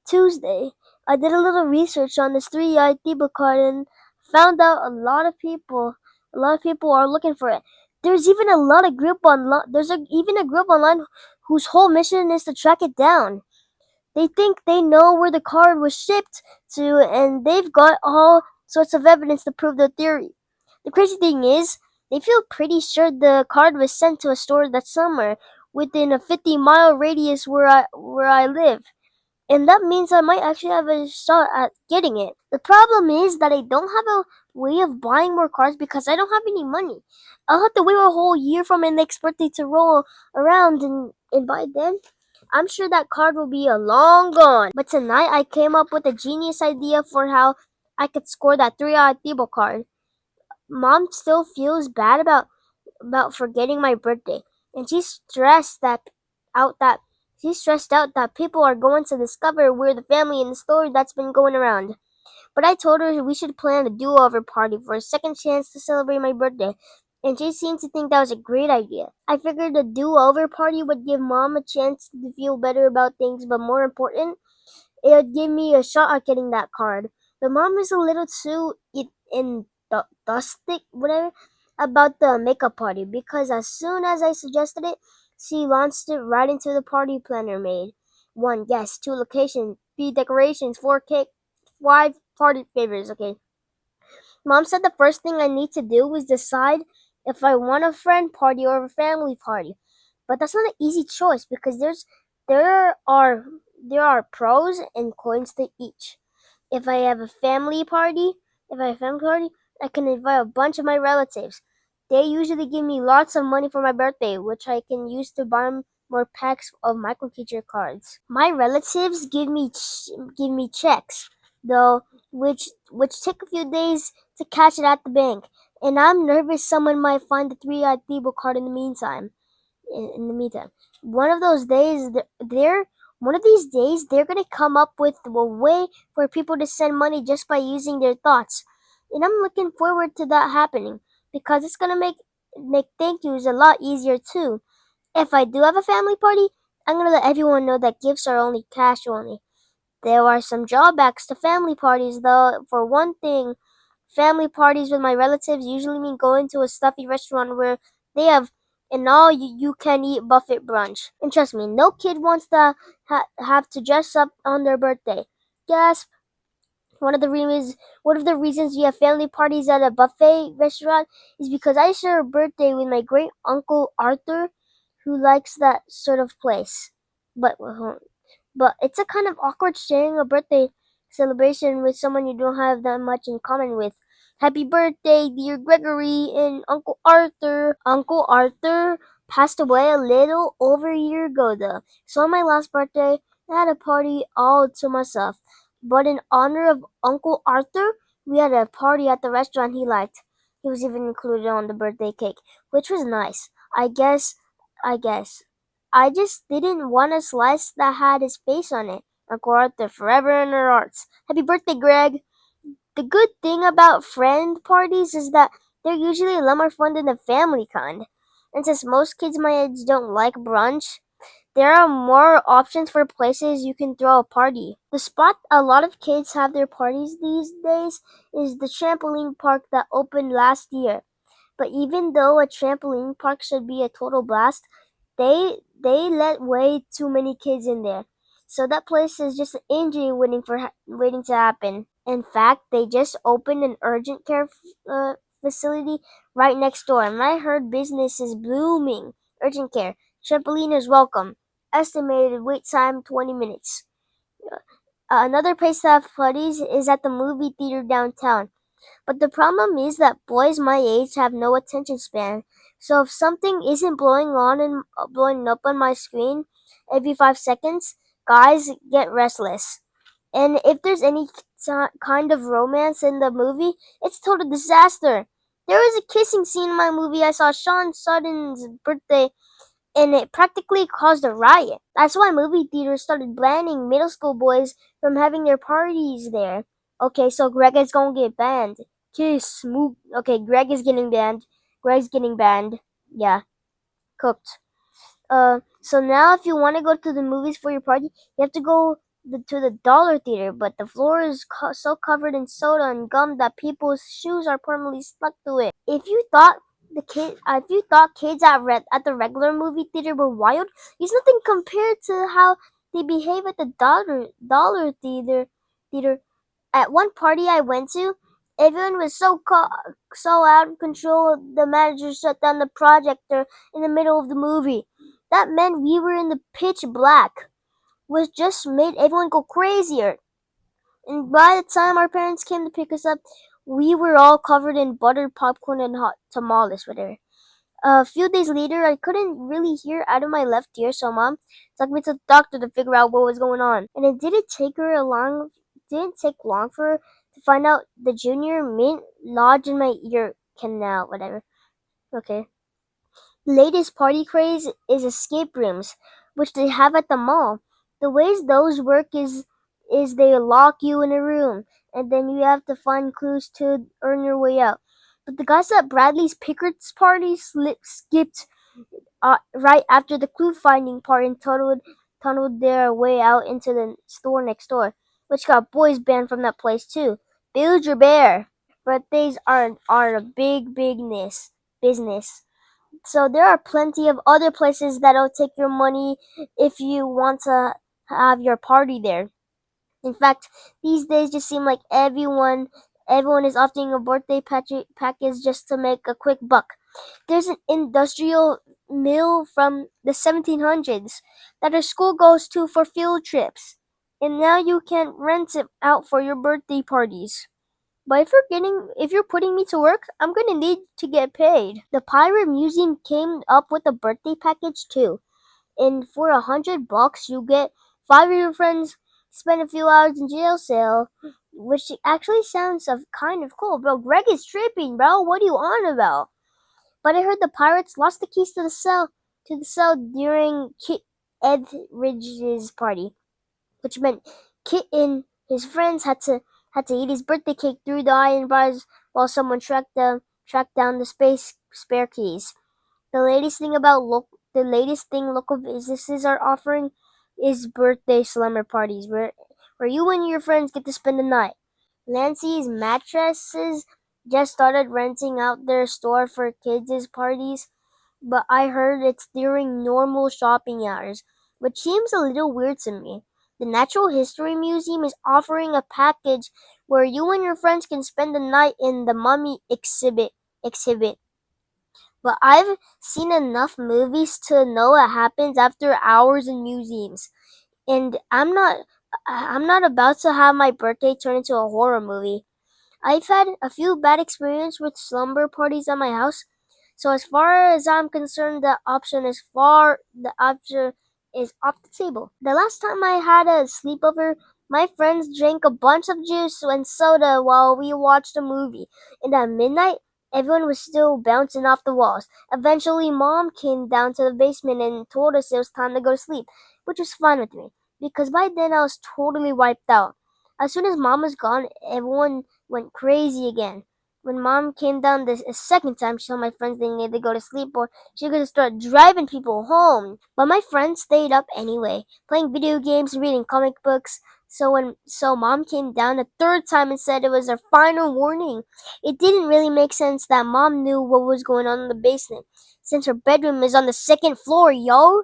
Tuesday. I did a little research on this three-eyed Theeble card and found out a lot of people are looking for it. There's even a lot of group online. Even a group online whose whole mission is to track it down. They think they know where the card was shipped to, and they've got all sorts of evidence to prove their theory. The crazy thing is, they feel pretty sure the card was sent to a store that's somewhere within a 50-mile radius where I live. And that means I might actually have a shot at getting it. The problem is that I don't have a way of buying more cards because I don't have any money. I'll have to wait a whole year for my next birthday to roll around, and by then, I'm sure that card will be long gone. But tonight I came up with a genius idea for how I could score that 3-eyed Theeble card. Mom still feels bad about forgetting my birthday, and out that she's stressed out that people are going to discover we're the family in the story that's been going around. But I told her we should plan a do-over party for a second chance to celebrate my birthday, and she seemed to think that was a great idea. I figured a do-over party would give Mom a chance to feel better about things, but more important, it would give me a shot at getting that card. But Mom is a little too enthusiastic, whatever, about the makeup party because as soon as I suggested it, she launched it right into the party planner made. 1 guest, 2 locations, 3 decorations, 4 cake, 5 party favors. Okay. Mom said the first thing I need to do is decide if I want a friend party or a family party. But that's not an easy choice because there are there are pros and cons to each. If I have a family party, I can invite a bunch of my relatives. They usually give me lots of money for my birthday, which I can use to buy more packs of micro teacher cards. My relatives give me checks, though, which take a few days to cash it at the bank. And I'm nervous someone might find the three-eyed Theeble card in the meantime. In the meantime, one of those days, one of these days, they're gonna come up with a way for people to send money just by using their thoughts, and I'm looking forward to that happening because it's gonna make thank yous a lot easier too. If I do have a family party, I'm gonna let everyone know that gifts are only cash only. There are some drawbacks to family parties, though. For one thing, family parties with my relatives usually mean going to a stuffy restaurant where they have an all you can eat buffet brunch. And trust me, no kid wants to have to dress up on their birthday. Gasp! One of the reasons we have family parties at a buffet restaurant is because I share a birthday with my great uncle Arthur, who likes that sort of place. But but it's a kind of awkward sharing a birthday celebration with someone you don't have that much in common with. Happy birthday, dear Gregory and Uncle Arthur. Uncle Arthur passed away a little over a year ago, though. So on my last birthday, I had a party all to myself. But in honor of Uncle Arthur, we had a party at the restaurant he liked. He was even included on the birthday cake, which was nice. I guess. I just didn't want a slice that had his face on it. Uncle Arthur, forever in our hearts. Happy birthday, Greg! The good thing about friend parties is that they're usually a lot more fun than the family kind. And since most kids my age don't like brunch, there are more options for places you can throw a party. The spot a lot of kids have their parties these days is the trampoline park that opened last year. But even though a trampoline park should be a total blast, they let way too many kids in there. So that place is just an injury waiting to happen. In fact, they just opened an urgent care facility right next door, and I heard business is blooming. Urgent care, trampoline is welcome. Estimated wait time 20 minutes. Another place to have parties is at the movie theater downtown. But the problem is that boys my age have no attention span. So if something isn't blowing up on my screen every 5 seconds, guys get restless. And if there's any kind of romance in the movie, it's a total disaster. There was a kissing scene in my movie I saw Sean Sutton's birthday, and it practically caused a riot. That's why movie theaters started banning middle school boys from having their parties there. Okay, so Greg is gonna get banned. Kiss, move. Okay, Greg is getting banned. Greg's getting banned. Yeah, cooked. So now if you want to go to the movies for your party, you have to go to the dollar theater, but the floor is so covered in soda and gum that people's shoes are permanently stuck to it. If you thought kids at the regular movie theater were wild, it's nothing compared to how they behave at the dollar theater. At one party I went to, everyone was so out of control. The manager shut down the projector in the middle of the movie. That meant we were in the pitch black, which just made everyone go crazier. And by the time our parents came to pick us up, we were all covered in buttered popcorn and hot tamales, whatever. A few days later, I couldn't really hear out of my left ear, so Mom took me to the doctor to figure out what was going on. And it didn't take long for her to find out the junior mint lodged in my ear canal, whatever. Okay. The latest party craze is escape rooms, which they have at the mall. The ways those work is they lock you in a room, and then you have to find clues to earn your way out. But the guys at Bradley's Pickett's party skipped right after the clue finding part and tunneled their way out into the store next door, which got boys banned from that place too. Build your bear. Birthdays are a big business. So there are plenty of other places that'll take your money if you want to have your party there. In fact, these days just seem like everyone is offering a birthday package just to make a quick buck. There's an industrial mill from the 1700s that our school goes to for field trips, and now you can rent it out for your birthday parties. But if you're putting me to work, I'm gonna need to get paid. The Pirate Museum came up with a birthday package too, and for $100 you get five of your friends spend a few hours in jail cell, which actually sounds kind of cool, bro. Greg is tripping, bro. What are you on about? But I heard the pirates lost the keys to the cell during Kit Edridge's party, which meant Kit and his friends had to eat his birthday cake through the iron bars while someone tracked down the space spare keys. The latest thing local businesses are offering is birthday slumber parties where you and your friends get to spend the night. Lancey's Mattresses just started renting out their store for kids' parties, but I heard it's during normal shopping hours, which seems a little weird to me. The Natural History Museum is offering a package where you and your friends can spend the night in the mummy exhibit. But I've seen enough movies to know what happens after hours in museums. And I'm not about to have my birthday turn into a horror movie. I've had a few bad experiences with slumber parties at my house, so as far as I'm concerned, the option is off the table. The last time I had a sleepover, my friends drank a bunch of juice and soda while we watched a movie, and at midnight, everyone was still bouncing off the walls. Eventually, Mom came down to the basement and told us it was time to go to sleep, which was fine with me, because by then I was totally wiped out. As soon as Mom was gone, everyone went crazy again. When Mom came down this a second time, she told my friends they needed to go to sleep or she could start driving people home. But my friends stayed up anyway, playing video games and reading comic books. So Mom came down a third time and said it was her final warning. It didn't really make sense that Mom knew what was going on in the basement, since her bedroom is on the second floor, yo.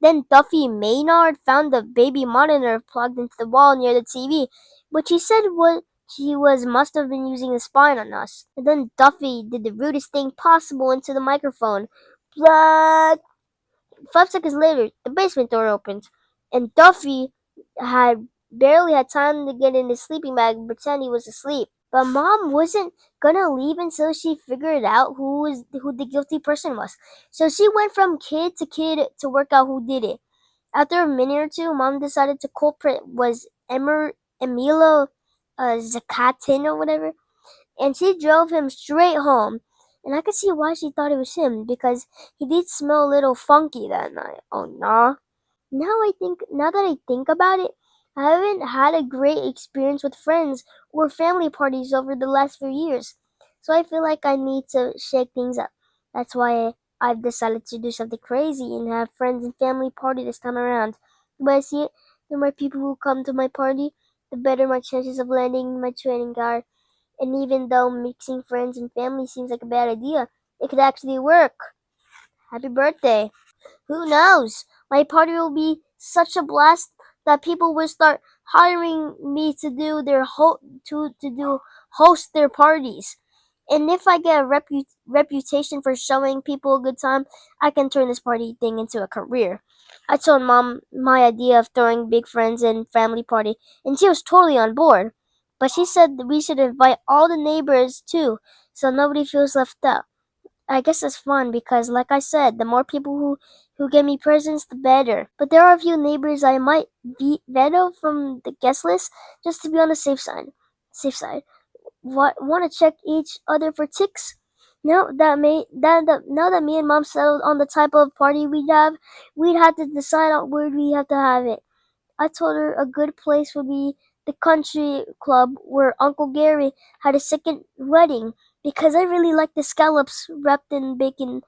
Then Duffy Maynard found the baby monitor plugged into the wall near the TV, which he said was must have been using the spine on us. And then Duffy did the rudest thing possible into the microphone. Plug. 5 seconds later, the basement door opened, and Duffy had barely had time to get in his sleeping bag and pretend he was asleep. But Mom wasn't gonna leave until she figured out who the guilty person was. So she went from kid to kid to work out who did it. After a minute or two, Mom decided the culprit was Emilio Zakatin or whatever, and she drove him straight home. And I could see why she thought it was him, because he did smell a little funky that night. Oh nah. Now that I think about it, I haven't had a great experience with friends or family parties over the last few years. So I feel like I need to shake things up. That's why I've decided to do something crazy and have friends and family party this time around. But The more people who come to my party, the better my chances of landing in my training are. And even though mixing friends and family seems like a bad idea, it could actually work. Happy birthday. Who knows? My party will be such a blast that people will start hiring me to do to do host their parties. And if I get a reputation for showing people a good time, I can turn this party thing into a career. I told mom my idea of throwing big friends and family party, and she was totally on board. But she said that we should invite all the neighbors too, so nobody feels left out. I guess it's fun because, like I said, the more people who get me presents, the better. But there are a few neighbors I might veto from the guest list just to be on the safe side. Safe side. What want to check each other for ticks? Now that me and mom settled on the type of party we'd have to decide on where we have to have it. I told her a good place would be the country club where Uncle Gary had his second wedding because I really like the scallops wrapped in bacon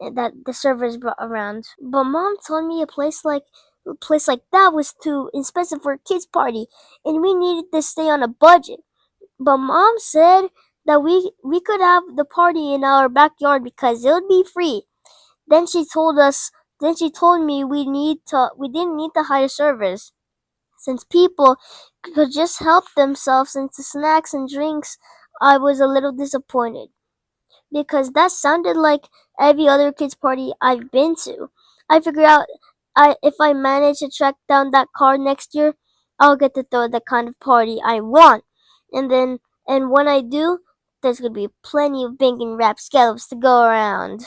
that the servers brought around. But mom told me a place like that was too expensive for a kids party and we needed to stay on a budget. But mom said that we could have the party in our backyard because it would be free. Then she told me we didn't need to hire servers since people could just help themselves into snacks and drinks. I was a little disappointed because that sounded like every other kids party I've been to. I figured out if I manage to track down that card next year, I'll get to throw the kind of party I want. And when I do, there's gonna be plenty of bacon wrapped scallops to go around.